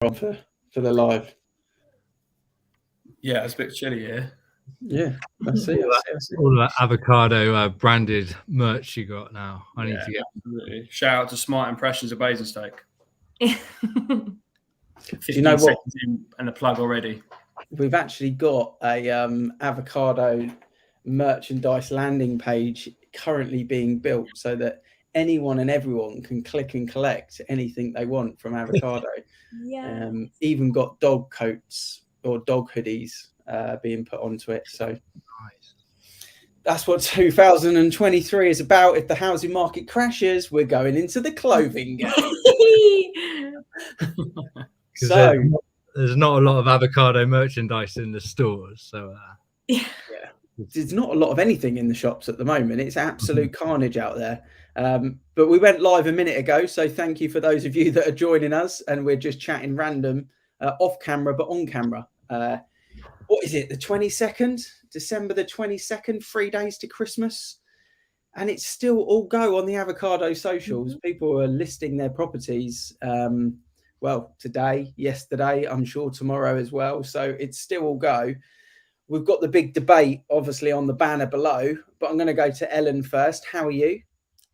on for the live. Yeah, it's a bit chilly here. Yeah, I see. All that avocado branded merch you got now. I need to get. Absolutely. Shout out to Smart Impressions of Basingstoke. Do 15 you know what? seconds in and a plug already. We've actually got a avocado merchandise landing page currently being built so that anyone and everyone can click and collect anything they want from avocado. Yeah. Even got dog coats or dog hoodies being put onto it. So that's what 2023 is about. If the housing market crashes, we're going into the clothing game. So there's not a lot of avocado merchandise in the stores. So yeah, there's not a lot of anything in the shops at the moment. It's absolute carnage out there. But we went live a minute ago, so thank you for those of you that are joining us, and we're just chatting random off camera but on camera. What is it, the 22nd, December the 22nd, 3 days to Christmas, and it's still all go on the avocado socials. People are listing their properties well, today, yesterday, I'm sure tomorrow as well, so it's still all go. We've got the big debate obviously on the banner below, but I'm going to go to Ellen first. How are you?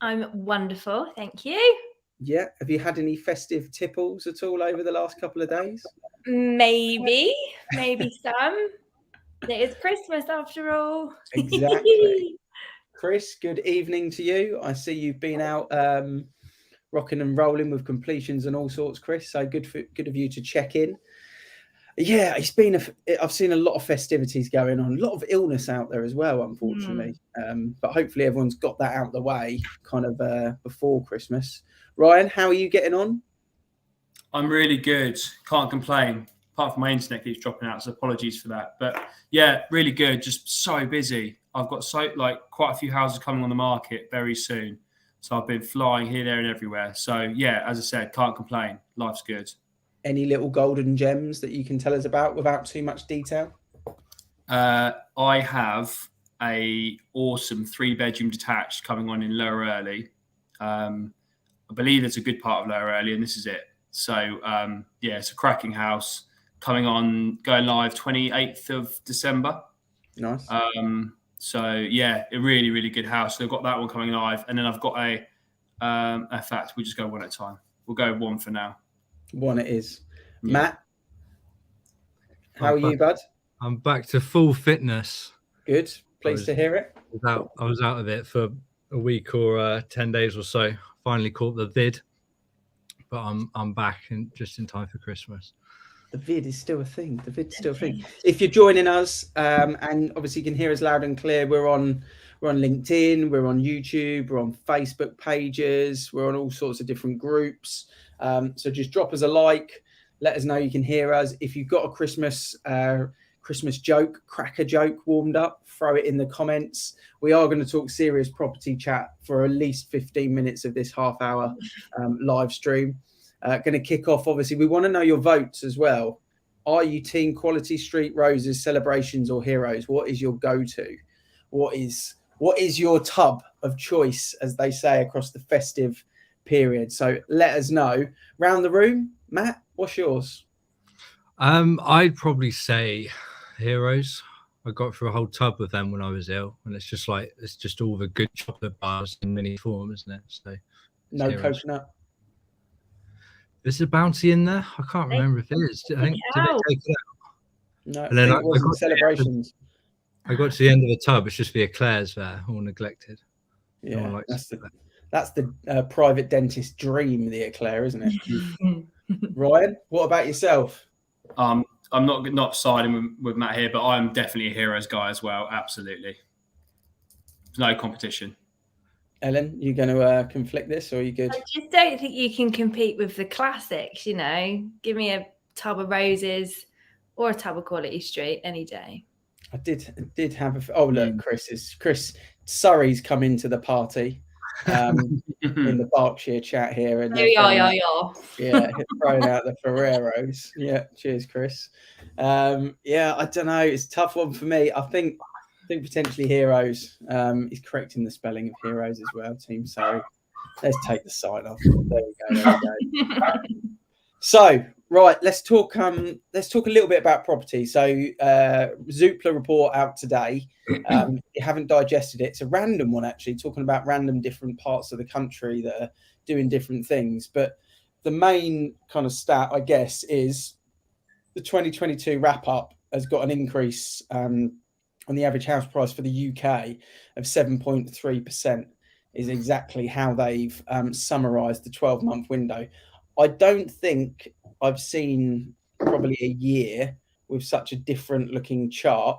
I'm wonderful, thank you. Yeah, have you had any festive tipples at all over the last couple of days? Maybe some. It is Christmas after all. Exactly. Chris, good evening to you. I see you've been out rocking and rolling with completions and all sorts, Chris. So good of you to check in. Yeah, I've seen a lot of festivities going on, a lot of illness out there as well, unfortunately. But hopefully everyone's got that out of the way kind of before Christmas. Ryan, how are you getting on? I'm really good. Can't complain. Apart from my internet keeps dropping out, so apologies for that. But yeah, really good. Just so busy. I've got quite a few houses coming on the market very soon. So I've been flying here, there, and everywhere. So yeah, as I said, can't complain. Life's good. Any little golden gems that you can tell us about without too much detail? I have a awesome 3-bedroom detached coming on in Lower Early. I believe it's a good part of Lower Early, and this is it. So yeah, it's a cracking house going live 28th of December. Nice. So yeah, a really, really good house. So I've got that one coming live, and then I've got in fact, we'll just go one at a time. We'll go one for now. One it is. Yeah. Matt, how are you, bud? I'm back to full fitness. Good. Pleased to hear it. I was out of it for a week or 10 days or so. Finally caught the vid, but I'm back just in time for Christmas. The vid is still a thing. If you're joining us, and obviously you can hear us loud and clear, we're on LinkedIn, we're on YouTube, we're on Facebook pages, we're on all sorts of different groups. So just drop us a like, let us know you can hear us. If you've got a Christmas joke, cracker joke warmed up, throw it in the comments. We are going to talk serious property chat for at least 15 minutes of this half-hour live stream. Going to kick off, obviously, we want to know your votes as well. Are you team Quality Street Roses, Celebrations or Heroes? What is your go-to? What is your tub of choice, as they say, across the festive period? So let us know. Round the room, Matt, what's yours? I'd probably say Heroes. I got through a whole tub of them when I was ill, and it's just all the good chocolate bars in mini form, isn't it? So no Heroes. Coconut. Is there bounty in there? I can't remember if it is. I think did they take it out? No, and then I got Celebrations. I got to the end of the tub. It's just the eclairs there, all neglected. Yeah, no that's the private dentist dream, the eclair, isn't it? Ryan, what about yourself? I'm not siding with Matt here, but I'm definitely a Heroes guy as well. Absolutely, there's no competition. Ellen, you going to conflict this, or are you good? I just don't think you can compete with the classics. Give me a tub of roses or a tub of Quality Street any day. I did have look, Chris Surrey's come into the party in the Berkshire chat here, and yeah, throwing out the Ferreros. Yeah, cheers, Chris. Yeah, I don't know. It's a tough one for me. I think potentially Heroes. He's correcting the spelling of Heroes as well. Team Surrey. Let's take the sign off. There we go. So, right, let's talk a little bit about property. So, Zoopla report out today. If you haven't digested it, it's a random one actually, talking about random different parts of the country that are doing different things. But the main kind of stat, I guess, is the 2022 wrap up has got an increase on the average house price for the UK of 7.3%. Is exactly how they've summarised the 12-month window. I don't think I've seen probably a year with such a different looking chart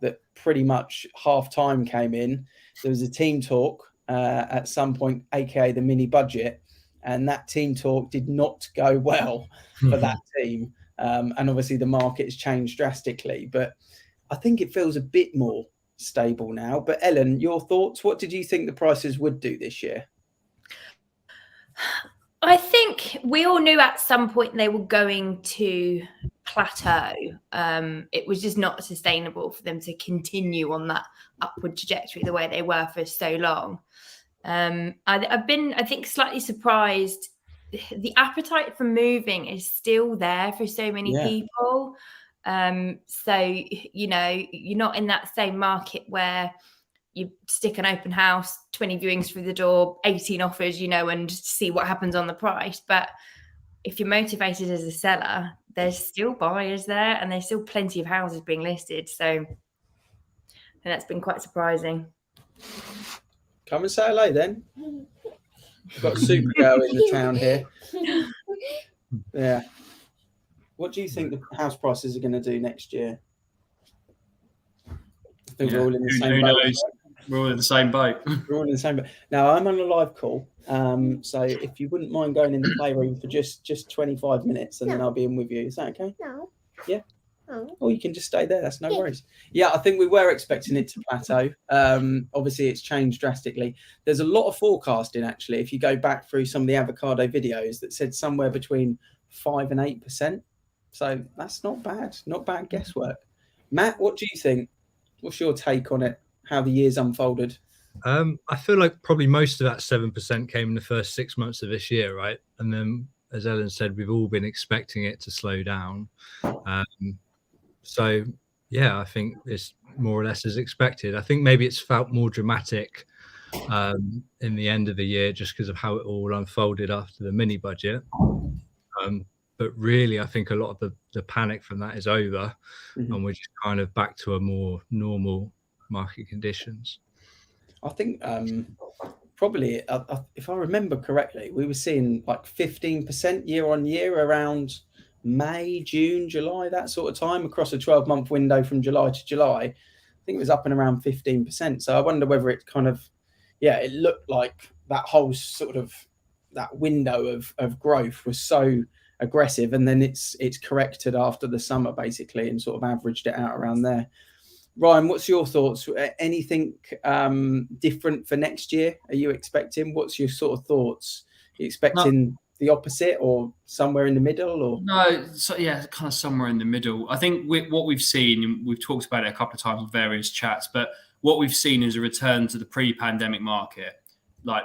that pretty much half time came in. There was a team talk at some point, aka the mini budget, and that team talk did not go well for that team. And obviously the market has changed drastically, but I think it feels a bit more stable now. But Ellen, your thoughts? What did you think the prices would do this year? I think we all knew at some point they were going to plateau. It was just not sustainable for them to continue on that upward trajectory the way they were for so long. I've been, I think, slightly surprised. The appetite for moving is still there for so many people. So, you know, you're not in that same market where you stick an open house, 20 viewings through the door, 18 offers, you know, and see what happens on the price. But if you're motivated as a seller, there's still buyers there and there's still plenty of houses being listed. So that's been quite surprising. Come and say hello then. We've got a Supergirl in the town here. Yeah. What do you think the house prices are going to do next year? I think we're all in the same boat. We're all in the same boat. We're all in the same boat. Now, I'm on a live call. So if you wouldn't mind going in the playroom for just 25 minutes and then I'll be in with you. Is that okay? No. Yeah? No. Or you can just stay there. That's no worries. Yeah, I think we were expecting it to plateau. Obviously, it's changed drastically. There's a lot of forecasting, actually, if you go back through some of the avocado videos that said somewhere between 5 and 8%. So that's not bad. Not bad guesswork. Matt, what do you think? What's your take on it? How the year's unfolded? I feel like probably most of that 7% came in the first 6 months of this year, right? And then, as Ellen said, we've all been expecting it to slow down. So, yeah, I think it's more or less as expected. I think maybe it's felt more dramatic in the end of the year just because of how it all unfolded after the mini budget. But really, I think a lot of the panic from that is over, and we're just kind of back to a more normal market conditions. I think probably, if I remember correctly, we were seeing like 15% year on year around May, June, July, that sort of time across a 12-month window from July to July. I think it was up and around 15%. So I wonder whether it kind of, it looked like that whole sort of that window of growth was so aggressive, and then it's corrected after the summer basically and sort of averaged it out around there. Ryan, what's your thoughts? Anything different for next year? Are you expecting? What's your sort of thoughts? Are you expecting the opposite or somewhere in the middle? Or no, so yeah, kind of somewhere in the middle. I think what we've seen, we've talked about it a couple of times in various chats, but what we've seen is a return to the pre-pandemic market, like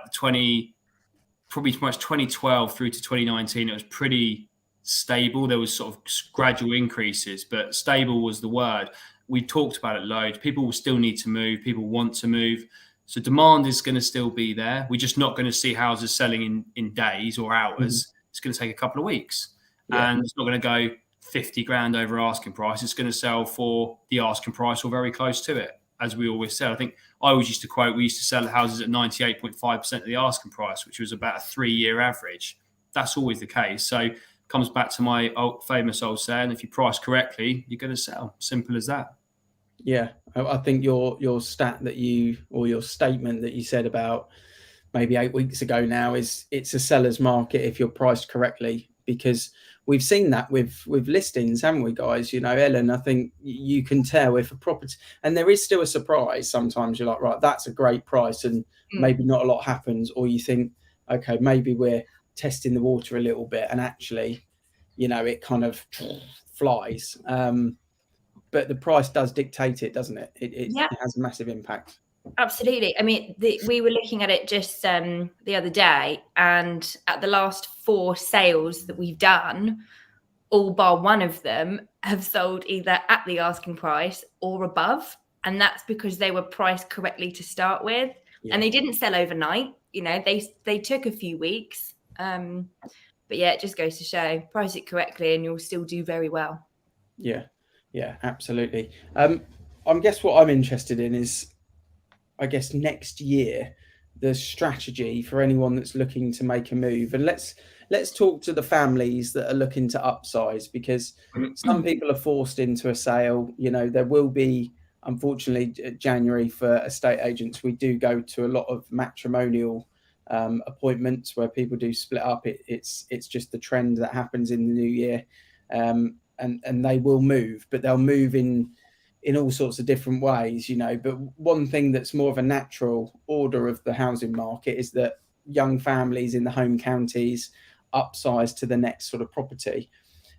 probably much 2012 through to 2019. It was pretty stable. There was sort of gradual increases, but stable was the word. We talked about it loads. People will still need to move. People want to move. So demand is going to still be there. We're just not going to see houses selling in days or hours. It's going to take a couple of weeks. And it's not going to go 50 grand over asking price. It's going to sell for the asking price or very close to it, as we always said. I think I always used to quote, we used to sell houses at 98.5% of the asking price, which was about a 3-year average. That's always the case. So comes back to my famous old saying, if you price correctly, you're going to sell. Simple as that. Yeah, I think your stat that your statement that you said about maybe 8 weeks ago now is it's a seller's market if you're priced correctly, because we've seen that with listings, haven't we, guys? You know, Ellen, I think you can tell if a property, and there is still a surprise. Sometimes you're like, right, that's a great price, and maybe not a lot happens, or you think, okay, maybe we're testing the water a little bit, and actually, you know, it kind of flies. But the price does dictate it, doesn't it? It has a massive impact. Absolutely. I mean, we were looking at it just the other day, and at the last 4 sales that we've done, all bar one of them have sold either at the asking price or above. And that's because they were priced correctly to start with. Yeah. And they didn't sell overnight. You know, they took a few weeks. But yeah, it just goes to show, price it correctly and you'll still do very well. Yeah, absolutely. I guess what I'm interested in is, I guess, next year, the strategy for anyone that's looking to make a move. And let's talk to the families that are looking to upsize, because some people are forced into a sale. You know, there will be, unfortunately, January for estate agents, we do go to a lot of matrimonial appointments where people do split up. It's just the trend that happens in the new year, and they will move, but they'll move in all sorts of different ways, you know. But one thing that's more of a natural order of the housing market is that young families in the home counties upsize to the next sort of property.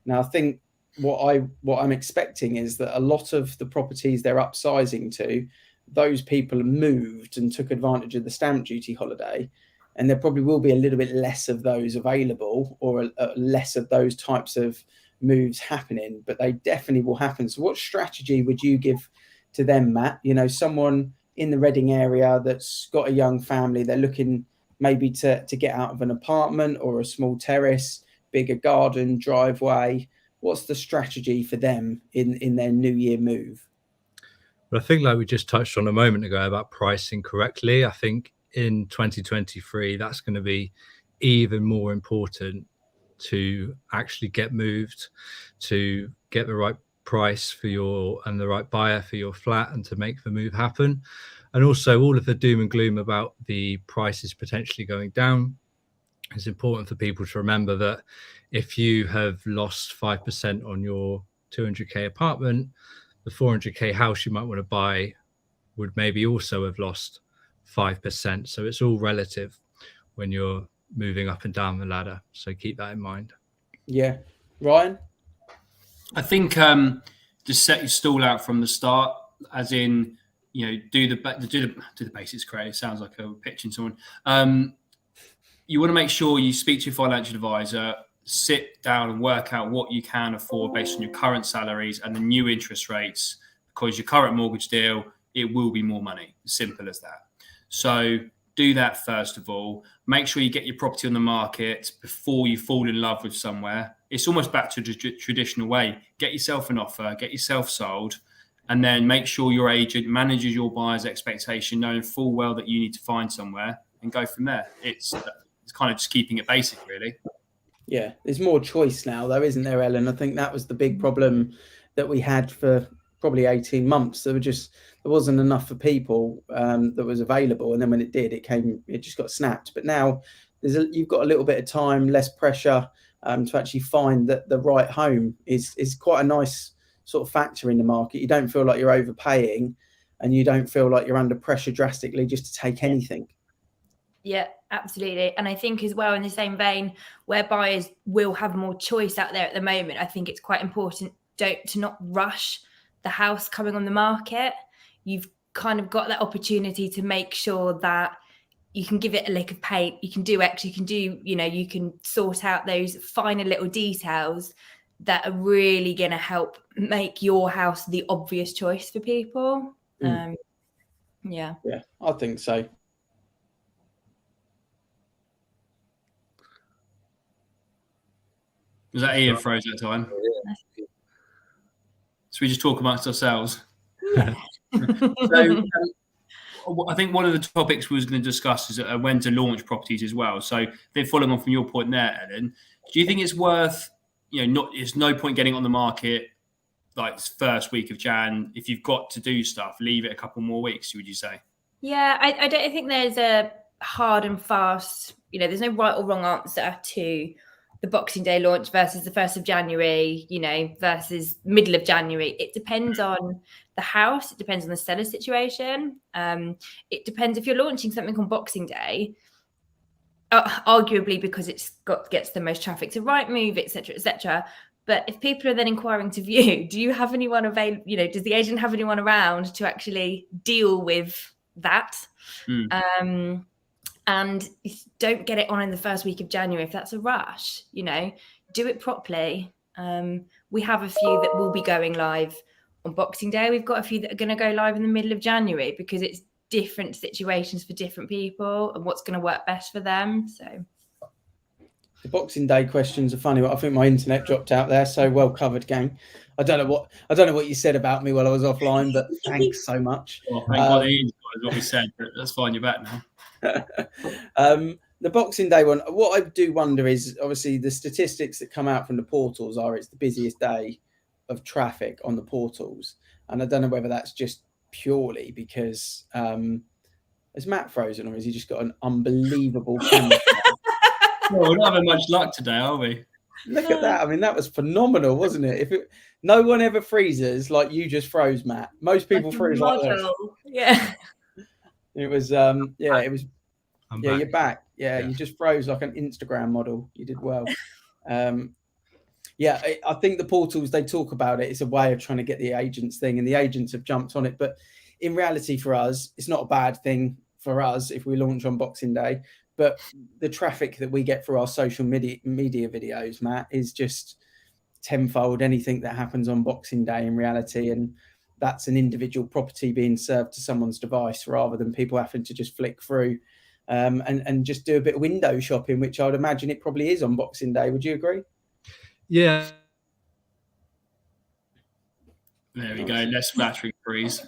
Now, I think what I'm expecting is that a lot of the properties they're upsizing to, those people moved and took advantage of the stamp duty holiday, and there probably will be a little bit less of those available, or less of those types of moves happening, but they definitely will happen. So what strategy would you give to them, Matt? You know, someone in the Reading area that's got a young family, they're looking maybe to get out of an apartment or a small terrace, bigger garden, driveway. What's the strategy for them in their new year move? But I think, like we just touched on a moment ago about pricing correctly, I think in 2023, that's going to be even more important to actually get moved, to get the right price for and the right buyer for your flat, and to make the move happen. And also, all of the doom and gloom about the prices potentially going down, it's important for people to remember that if you have lost 5% on your 200k apartment, the 400k house you might want to buy would maybe also have lost 5%. So it's all relative when you're moving up and down the ladder. So keep that in mind. Yeah. Ryan? I think just set your stall out from the start, as in, you know, do the basics correctly. It sounds like a pitching someone. You want to make sure you speak to your financial advisor, sit down and work out what you can afford based on your current salaries and the new interest rates, because your current mortgage deal, it will be more money. Simple as that. So do that first of all. Make sure you get your property on the market before you fall in love with somewhere. It's almost back to the traditional way. Get yourself an offer, get yourself sold, and then make sure your agent manages your buyer's expectation, knowing full well that you need to find somewhere, and go from there. It's kind of just keeping it basic, really. Yeah, there's more choice now, though, isn't there, Ellen? I think that was the big problem that we had for probably 18 months. There wasn't enough for people that was available, and then when it did, it just got snapped. But now you've got a little bit of time, less pressure to actually find that the right home is quite a nice sort of factor in the market. You don't feel like you're overpaying, and you don't feel like you're under pressure drastically just to take anything. Yeah, absolutely. And I think as well, in the same vein, where buyers will have more choice out there at the moment, I think it's quite important to not rush the house coming on the market. You've kind of got that opportunity to make sure that you can give it a lick of paint, you can do extra, you can sort out those finer little details that are really going to help make your house the obvious choice for people. Yeah, I think so. Was that Ian froze that time? Yeah. So we just talk amongst ourselves. Yeah. So I think one of the topics we was going to discuss is when to launch properties as well. So then, following on from your point there, Ellen, do you think it's worth, there's no point getting on the market like first week of Jan? If you've got to do stuff, leave it a couple more weeks, would you say? Yeah, I don't think there's a hard and fast, there's no right or wrong answer to the Boxing Day launch versus the 1st of January, versus middle of January. It depends on the house. It depends on the seller situation. It depends if you're launching something on Boxing Day, arguably because gets the most traffic to Rightmove, etc., etc. But if people are then inquiring to view, do you have anyone available? Does the agent have anyone around to actually deal with that. And don't get it on in the first week of January if that's a rush. Do it properly. We have a few that will be going live on Boxing Day. We've got a few that are going to go live in the middle of January because it's different situations for different people and what's going to work best for them. So the Boxing Day questions are funny. I think my internet dropped out there, so well covered, gang. I don't know what you said about me while I was offline, but thanks so much. Well, thank God Ian's got what we said, but that's fine. You're back now. The Boxing Day one, what I do wonder is obviously the statistics that come out from the portals are it's the busiest day of traffic on the portals, and I don't know whether that's just purely because is Matt frozen or has he just got an unbelievable camera? Well, we're not having much luck today, are we? Look at that. I mean, that was phenomenal, wasn't it? No one ever freezes like you just froze, Matt. Most people freeze like this. Yeah. It was it was I'm yeah, back. you're back. Yeah, Yeah. you just froze like an Instagram model. You did well. I think the portals, they talk about it. It's a way of trying to get the agents thing, and the agents have jumped on it. But in reality, for us, it's not a bad thing for us if we launch on Boxing Day. But the traffic that we get for our social media videos, Matt, is just tenfold anything that happens on Boxing Day in reality. And that's an individual property being served to someone's device rather than people having to just flick through and just do a bit of window shopping, which I would imagine it probably is on Boxing Day. Would you agree? Yeah. There we go. Less flattering freeze.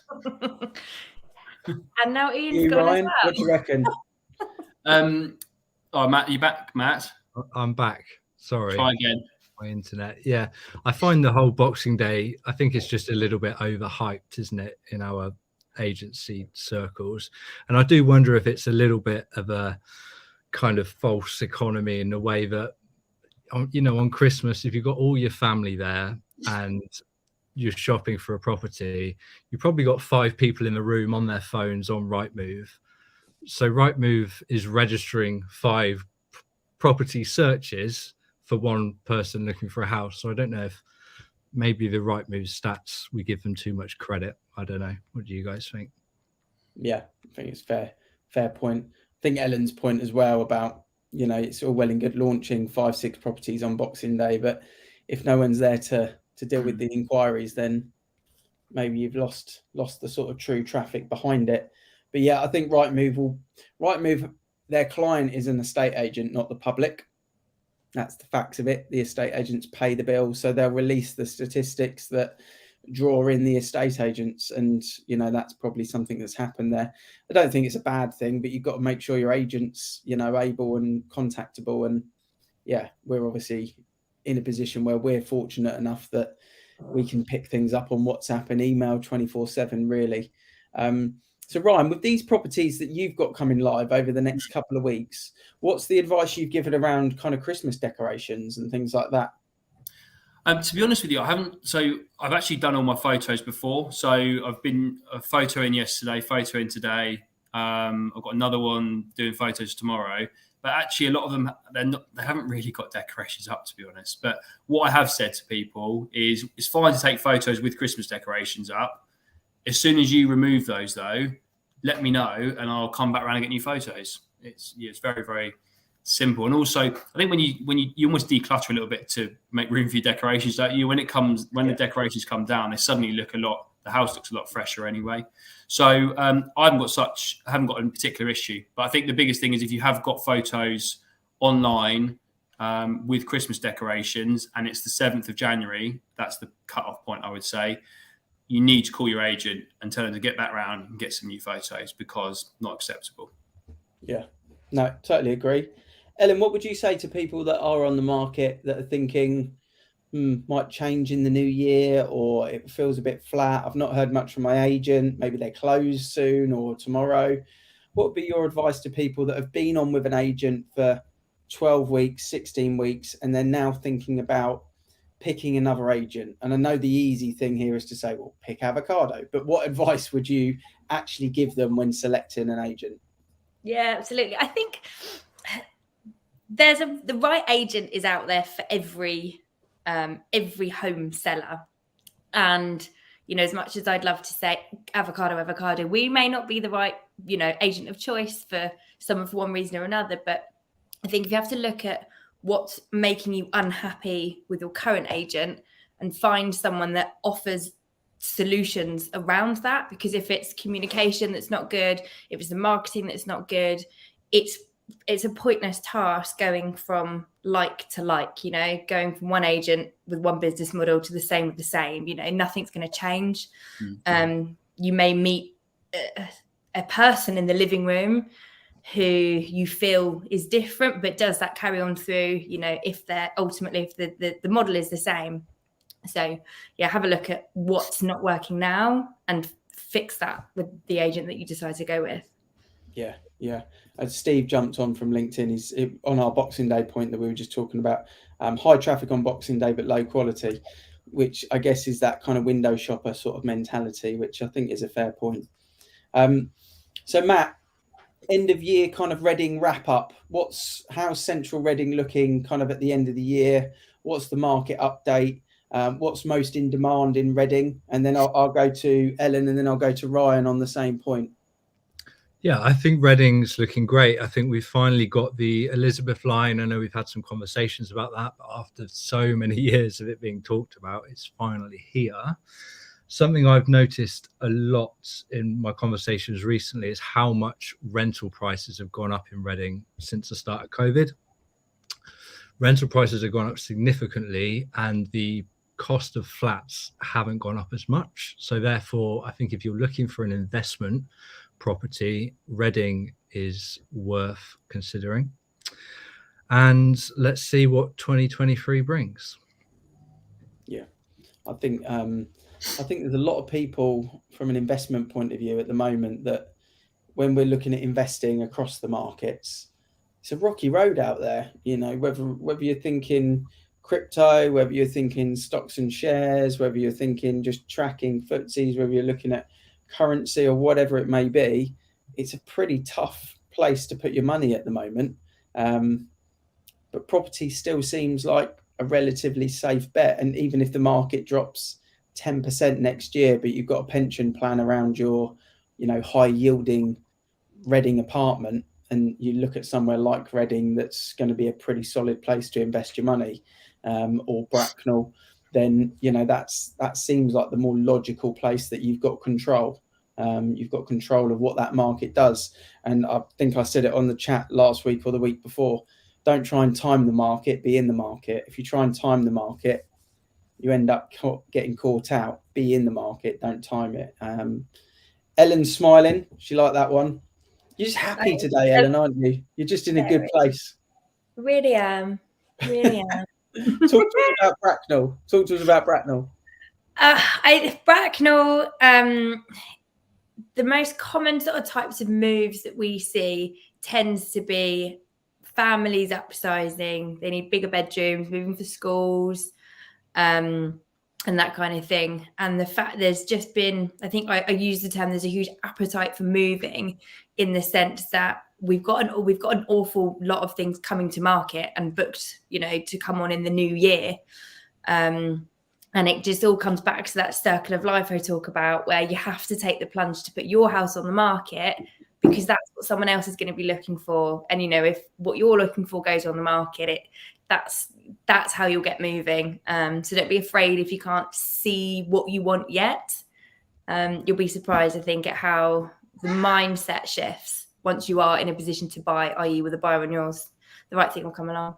And now Ian's gone Ryan, as well. what do you reckon? Matt, you back, Matt? I'm back. Sorry. Try again. My internet. Yeah. I find the whole Boxing Day, I think it's just a little bit overhyped, isn't it, in our agency circles? And I do wonder if it's a little bit of a kind of false economy in the way that, on Christmas, if you've got all your family there and you're shopping for a property, you probably got 5 people in the room on their phones on Rightmove. So Rightmove is registering 5 property searches for one person looking for a house. So I don't know if maybe the Rightmove stats, we give them too much credit. I don't know. What do you guys think? Yeah, I think it's fair point. I think Ellen's point as well about, it's all well and good launching 5-6 properties on Boxing Day, but if no one's there to deal with the inquiries, then maybe you've lost the sort of true traffic behind it. But yeah, I think Rightmove, their client is an estate agent, not the public. That's the facts of it. The estate agents pay the bill, so they'll release the statistics that draw in the estate agents, and that's probably something that's happened there. I don't think it's a bad thing, but you've got to make sure your agents, able and contactable. And yeah, we're obviously in a position where we're fortunate enough that we can pick things up on WhatsApp and email 24/7, really. So Ryan, with these properties that you've got coming live over the next couple of weeks, what's the advice you've given around kind of Christmas decorations and things like that? To be honest with you, I haven't. So I've actually done all my photos before. So I've been a photo in yesterday, photo in today. I've got another one doing photos tomorrow. But actually, a lot of them, they haven't really got decorations up, to be honest. But what I have said to people is it's fine to take photos with Christmas decorations up. As soon as you remove those, though, let me know and I'll come back around and get new photos. It's very, very simple. And also, I think when you almost declutter a little bit to make room for your decorations, don't you? When the decorations come down, they suddenly the house looks a lot fresher anyway. So I haven't got a particular issue. But I think the biggest thing is if you have got photos online with Christmas decorations and it's the 7th of January, that's the cut-off point, I would say. You need to call your agent and tell them to get back round and get some new photos because not acceptable. Yeah, no, totally agree. Ellen, what would you say to people that are on the market that are thinking might change in the new year, or it feels a bit flat? I've not heard much from my agent. Maybe they close soon or tomorrow. What would be your advice to people that have been on with an agent for 12 weeks, 16 weeks, and they're now thinking about picking another agent? And I know the easy thing here is to say, well, pick Avocado, but what advice would you actually give them when selecting an agent? Yeah, absolutely. I think the right agent is out there for every home seller. And as much as I'd love to say avocado, we may not be the right agent of choice for someone for one reason or another. But I think if you have to look at what's making you unhappy with your current agent and find someone that offers solutions around that, because if it's communication that's not good, if it's the marketing that's not good, it's a pointless task going from like to like, going from one agent with one business model to the same with the same. Nothing's going to change. Mm-hmm. You may meet a person in the living room who you feel is different, but does that carry on through, if the model is the same. So have a look at what's not working now and fix that with the agent that you decide to go with. Yeah. As Steve jumped on from LinkedIn, he's on our Boxing Day point that we were just talking about. High traffic on Boxing Day, but low quality, which I guess is that kind of window shopper sort of mentality, which I think is a fair point. So Matt, end of year kind of Reading wrap up. How's Central Reading looking kind of at the end of the year? What's the market update? What's most in demand in Reading? And then I'll go to Ellen, and then I'll go to Ryan on the same point. Yeah, I think Reading's looking great. I think we've finally got the Elizabeth line. I know we've had some conversations about that, but after so many years of it being talked about, it's finally here. Something I've noticed a lot in my conversations recently is how much rental prices have gone up in Reading since the start of COVID. Rental prices have gone up significantly, and the cost of flats haven't gone up as much. So therefore, I think if you're looking for an investment property, Reading is worth considering. And let's see what 2023 brings. Yeah, I think there's a lot of people from an investment point of view at the moment that when we're looking at investing across the markets, it's a rocky road out there. Whether you're thinking crypto, whether you're thinking stocks and shares, whether you're thinking just tracking FTSEs, whether you're looking at currency or whatever it may be, it's a pretty tough place to put your money at the moment. But property still seems like a relatively safe bet. And even if the market drops 10% next year, but you've got a pension plan around your, high yielding Reading apartment, and you look at somewhere like Reading that's going to be a pretty solid place to invest your money, or Bracknell, then that seems like the more logical place that you've got control. You've got control of what that market does. And I think I said it on the chat last week or the week before. Don't try and time the market, be in the market. If you try and time the market, you end up getting caught out. Be in the market, don't time it. Ellen's smiling. She liked that one. You're just happy today, Ellen, aren't you? You're just in a good place. Really am. Talk to us about Bracknell. Bracknell, the most common sort of types of moves that we see tends to be families upsizing. They need bigger bedrooms, moving for schools, and that kind of thing. And the fact there's just been, I think I use the term, there's a huge appetite for moving, in the sense that we've got an awful lot of things coming to market and booked, to come on in the new year. And it just all comes back to that circle of life I talk about, where you have to take the plunge to put your house on the market, because that's what someone else is going to be looking for. And, if what you're looking for goes on the market, that's how you'll get moving. So don't be afraid if you can't see what you want yet. You'll be surprised, I think, at how the mindset shifts once you are in a position to buy, i.e. with a buyer on yours. The right thing will come along.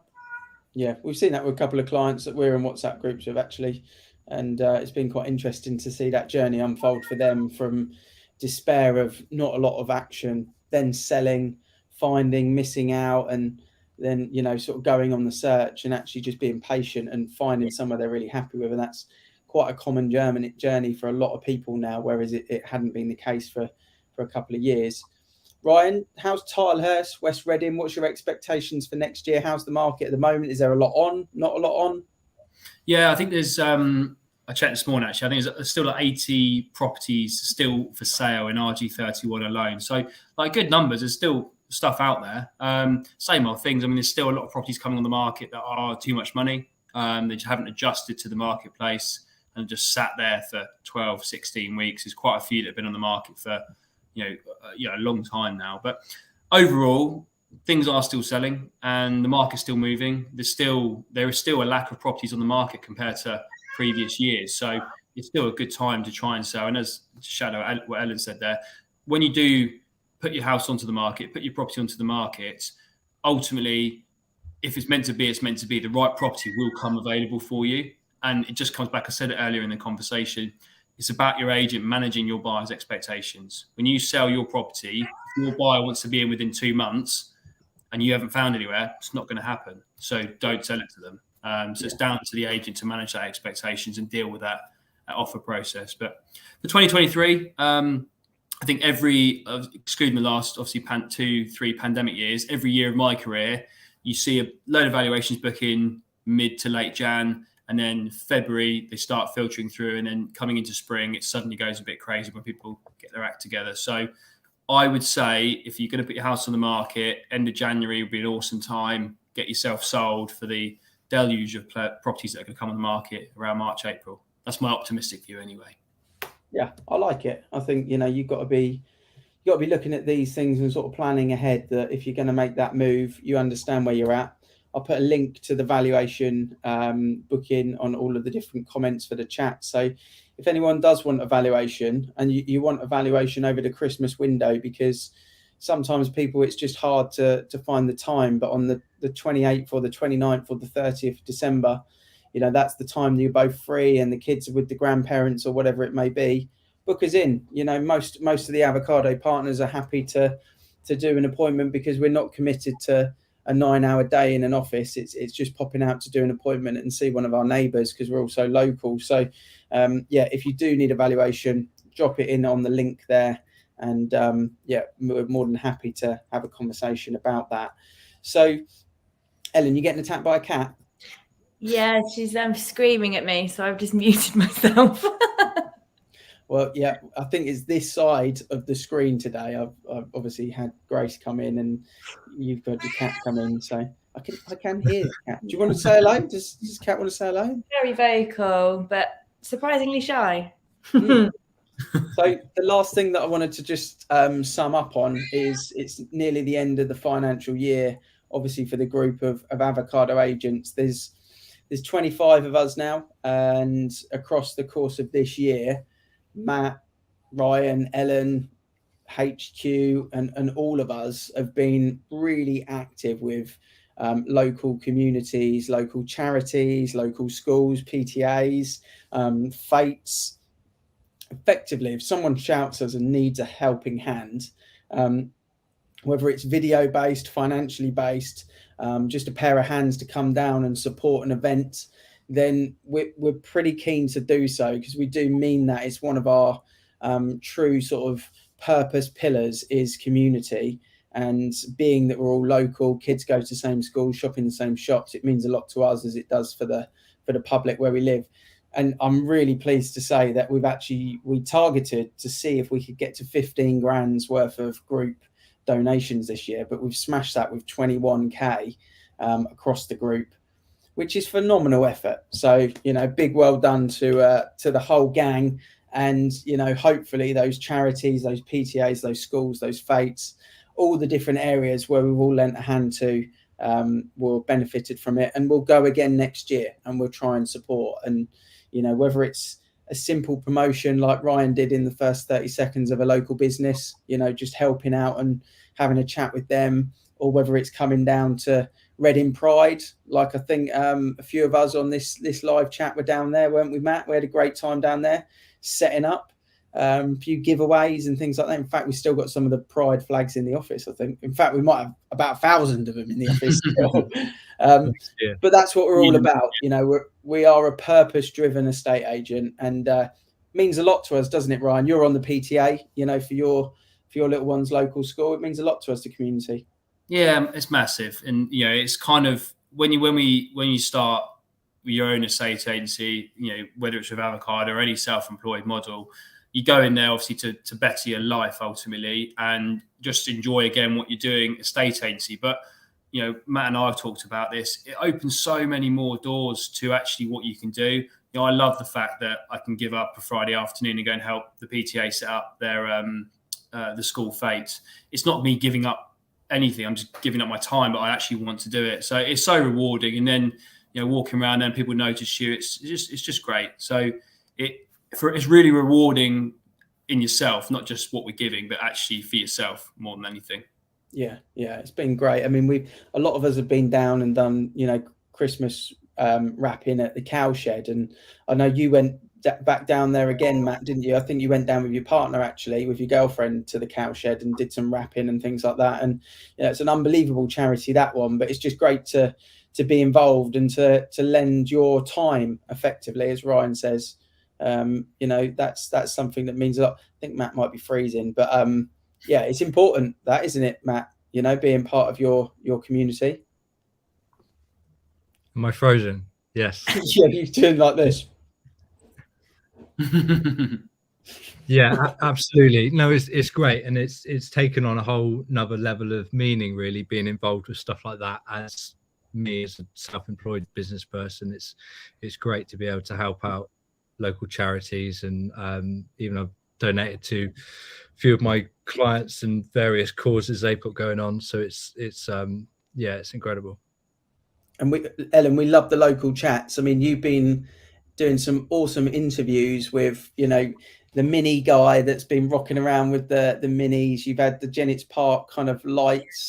Yeah, we've seen that with a couple of clients that we're in WhatsApp groups with, actually. And it's been quite interesting to see that journey unfold for them, from despair of not a lot of action, then selling, finding, missing out, and then, sort of going on the search and actually just being patient and finding somewhere they're really happy with. And that's quite a common journey for a lot of people now, whereas it hadn't been the case for a couple of years. Ryan, how's Tilehurst, West Reading? What's your expectations for next year? How's the market at the moment? Is there a lot on, not a lot on? Yeah, I think there's, I checked this morning actually, I think there's still like 80 properties still for sale in RG31 alone. So like good numbers, there's still stuff out there. Same old things. I mean, there's still a lot of properties coming on the market that are too much money. They just haven't adjusted to the marketplace and just sat there for 12, 16 weeks. There's quite a few that have been on the market for a long time now. But overall, things are still selling and the market's still moving. There is still a lack of properties on the market compared to previous years. So it's still a good time to try and sell. And as Shadow, what Ellen said there, when you do put your house onto the market, put your property onto the market, ultimately, if it's meant to be, it's meant to be. The right property will come available for you. And it just comes back, I said it earlier in the conversation, it's about your agent managing your buyer's expectations. When you sell your property, if your buyer wants to be in within 2 months and you haven't found anywhere, it's not going to happen. So don't sell it to them. It's down to the agent to manage their expectations and deal with that offer process. But for 2023, I think excluding the last, obviously, 2-3 pandemic years, every year of my career, you see a load of valuations book in mid to late Jan, and then February, they start filtering through, and then coming into spring, it suddenly goes a bit crazy when people get their act together. So I would say if you're going to put your house on the market, end of January would be an awesome time. Get yourself sold for the deluge of properties that are going to come on the market around March, April. That's my optimistic view anyway. Yeah, I like it. I think, you've got to be looking at these things and sort of planning ahead, that if you're going to make that move, you understand where you're at. I'll put a link to the valuation booking on all of the different comments for the chat. So if anyone does want a valuation, and you want a valuation over the Christmas window, because sometimes people, it's just hard to find the time, but on the 28th or the 29th or the 30th of December, that's the time that you're both free and the kids are with the grandparents or whatever it may be, book us in. Most of the avocado partners are happy to do an appointment, because we're not committed to a 9-hour day in an office. It's just popping out to do an appointment and see one of our neighbours, because we're also local. So if you do need a valuation, drop it in on the link there, and we're more than happy to have a conversation about that. So Ellen, you getting attacked by a cat? Yeah, she's screaming at me, so I've just muted myself. Well, yeah, I think it's this side of the screen today. I've obviously had Grace come in, and you've got your cat come in, so I can hear the cat. Do you want to say hello? Does Cat want to say hello? Very vocal, but surprisingly shy. So the last thing that I wanted to just sum up on is it's nearly the end of the financial year. Obviously, for the group of avocado agents, there's 25 of us now, and across the course of this year, Matt, Ryan, Ellen, HQ, and all of us have been really active with local communities, local charities, local schools, PTAs, fates. Effectively, if someone shouts us and needs a helping hand, whether it's video based, financially based, just a pair of hands to come down and support an event, then we're pretty keen to do so, because we do mean that. It's one of our true sort of purpose pillars is community, and being that we're all local, kids go to the same schools, shop in the same shops, it means a lot to us as it does for the public where we live. And I'm really pleased to say that we targeted to see if we could get to 15 grand's worth of group donations this year, but we've smashed that with 21k across the group, which is phenomenal effort. So, big well done to the whole gang. And, hopefully those charities, those PTAs, those schools, those fates, all the different areas where we've all lent a hand to will benefited from it. And we'll go again next year, and we'll try and support. And, whether it's a simple promotion like Ryan did in the first 30 seconds of a local business, just helping out and having a chat with them, or whether it's coming down to Reading Pride, like I think a few of us on this live chat were down there, weren't we, Matt? We had a great time down there setting up a few giveaways and things like that. In fact, we still got some of the Pride flags in the office, I think. In fact, we might have about 1,000 of them in the office still. But that's what we're all about. We are a purpose-driven estate agent, and means a lot to us, doesn't it, Ryan? You're on the PTA, for your little one's local school. It means a lot to us, the community. Yeah, it's massive. And, it's kind of when you start with your own estate agency, whether it's with avocado or any self-employed model, you go in there obviously to better your life ultimately, and just enjoy again what you're doing estate agency. But, Matt and I have talked about this. It opens so many more doors to actually what you can do. I love the fact that I can give up a Friday afternoon and go and help the PTA set up their the school fete. It's not me giving up anything. I'm just giving up my time, but I actually want to do it. So it's so rewarding. And then, walking around and people notice you, it's just great. So it's really rewarding in yourself, not just what we're giving, but actually for yourself more than anything. Yeah, it's been great. I mean, a lot of us have been down and done, Christmas wrapping at the cowshed, and I know you went back down there again, Matt, didn't you? I think you went down with your partner, actually, with your girlfriend, to the cowshed and did some wrapping and things like that. And it's an unbelievable charity, that one, but it's just great to be involved and to lend your time effectively, as Ryan says. That's something that means a lot. I think Matt might be freezing, but yeah, it's important, that, isn't it, Matt? Being part of your community. Am I frozen? Yes. Yeah, you're doing like this. Yeah, absolutely. No, it's great, and it's taken on a whole another level of meaning, really, being involved with stuff like that. As me, as a self-employed business person, it's great to be able to help out local charities, and even I've donated to a few of my clients and various causes they've got going on. So it's incredible. And Ellen, we love the local chats. I mean, you've been doing some awesome interviews with, the mini guy that's been rocking around with the minis. You've had the Jennings Park kind of lights.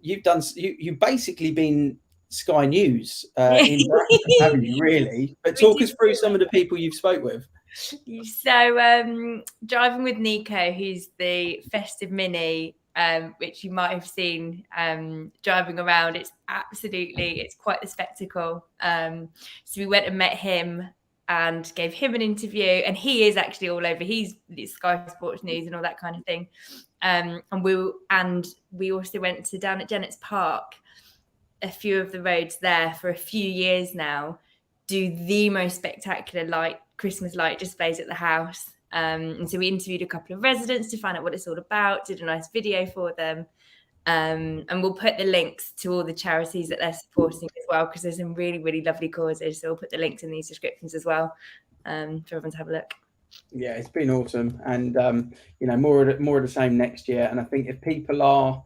Yeah. You've basically been Sky News in haven't you, really? But talk us through some of the people you've spoke with. So driving with Nico, who's the festive mini, which you might have seen driving around. It's quite the spectacle. So we went and met him and gave him an interview, and he is actually all over. He's Sky Sports News and all that kind of thing. And we also went to down at Jennings Park, a few of the roads there for a few years now, do the most spectacular Christmas light displays at the house. And so we interviewed a couple of residents to find out what it's all about, did a nice video for them. And we'll put the links to all the charities that they're supporting as well, because there's some really, really lovely causes. So we'll put the links in these descriptions as well for everyone to have a look. Yeah, it's been awesome. And, more of the same next year. And I think if people are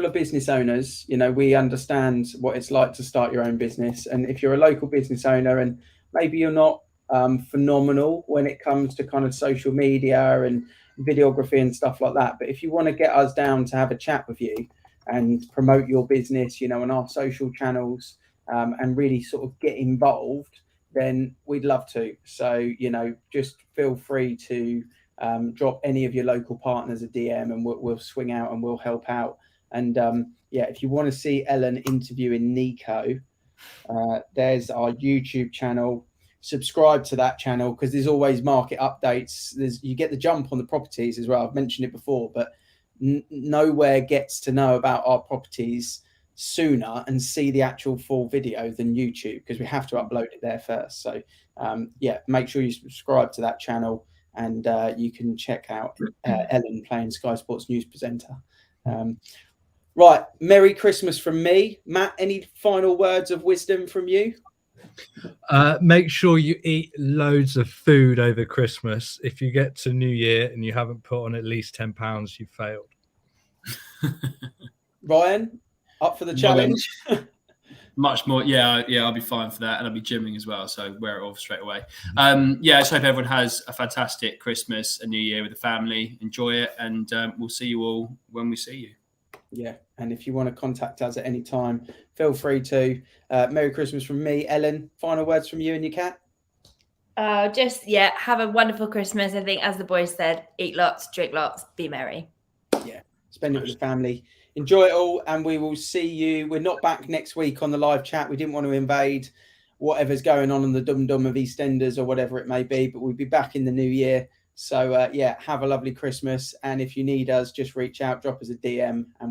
business owners, we understand what it's like to start your own business. And if you're a local business owner and maybe you're not phenomenal when it comes to kind of social media and videography and stuff like that, but if you want to get us down to have a chat with you and promote your business, on our social channels, and really sort of get involved, then we'd love to. So, just feel free to drop any of your local partners a DM, and we'll swing out and we'll help out. And if you want to see Ellen interviewing Nico, there's our YouTube channel. Subscribe to that channel, because there's always market updates. You get the jump on the properties as well. I've mentioned it before, but nowhere gets to know about our properties sooner and see the actual full video than YouTube, because we have to upload it there first. So make sure you subscribe to that channel, and you can check out Ellen playing Sky Sports News presenter. Right, Merry Christmas from me. Matt, any final words of wisdom from you? Make sure you eat loads of food over Christmas. If you get to New Year and you haven't put on at least 10 pounds, you've failed. Ryan, up for the challenge? Much more. Yeah, I'll be fine for that. And I'll be gymming as well, so wear it off straight away. I just hope everyone has a fantastic Christmas and New Year with the family. Enjoy it, and we'll see you all when we see you. Yeah, and if you want to contact us at any time, feel free to. Merry Christmas from me. Ellen, final words from you and your cat? Have a wonderful Christmas. I think, as the boys said, eat lots, drink lots, be merry. Yeah, spend it with the family. Enjoy it all, and we will see you. We're not back next week on the live chat. We didn't want to invade whatever's going on in the dum-dum of EastEnders or whatever it may be, but we'll be back in the new year. So, have a lovely Christmas. And if you need us, just reach out, drop us a DM. And